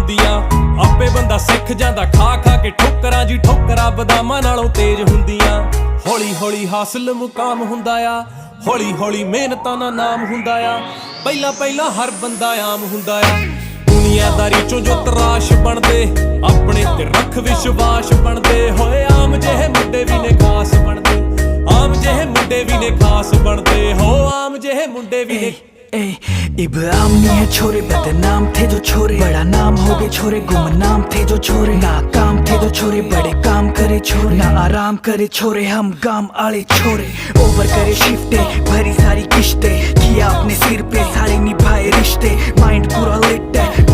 ਹੁੰਦੀਆਂ। ਆਪੇ ਬੰਦਾ ਸਿੱਖ ਜਾਂਦਾ ਖਾ ਖਾ ਕੇ ਠੋਕਰਾਂ ਜੀ, ਠੋਕਰਾਂ ਬਦਾਮਾਂ ਨਾਲੋਂ ਤੇਜ਼ ਹੁੰਦੀਆਂ। ਹੌਲੀ ਹੌਲੀ ਹਾਸਲ ਮੁਕਾਮ ਹੁੰਦਾ ਆ, ਹੌਲੀ ਹੌਲੀ ਮਿਹਨਤਾਂ ਦਾ ਨਾਮ ਹੁੰਦਾ ਆ। ਪਹਿਲਾਂ ਪਹਿਲਾਂ ਹਰ ਬੰਦਾ ਆਮ ਹੁੰਦਾ ਆ। ਦੁਨੀਆਦਾਰੀ ਚੋਂ ਜੋ ਤਰਾਸ਼ ਬਣਦੇ, ਆਪਣੇ ਤੇ ਰੱਖ ਵਿਸ਼ਵਾਸ ਬਣਦੇ ਹੋਏ। ਆਮ ਜਿਹੇ ਮੁੰਡੇ ਵੀ ਨੇ ਖਾਸ ਬਣਦੇ, ਆਮ ਜਿਹੇ ਮੁੰਡੇ भी ने खास बनते हो, आम जेहे मुंडे भी ने। इब्राहिम नहीं है छोरे, बदनाम थे जो छोरे, बड़ा नाम हो गए छोरे, गुमनाम थे जो छोरे, नाकाम थे जो छोरे, बड़े काम करे छोरे, ना आराम करे छोरे, हम गाम आले छोरे। ओवर करे शिफ्टे, भरी सारी किश्ते, किया अपने सिर पे सारे निभाए रिश्ते, माइंड पूरा लिट है।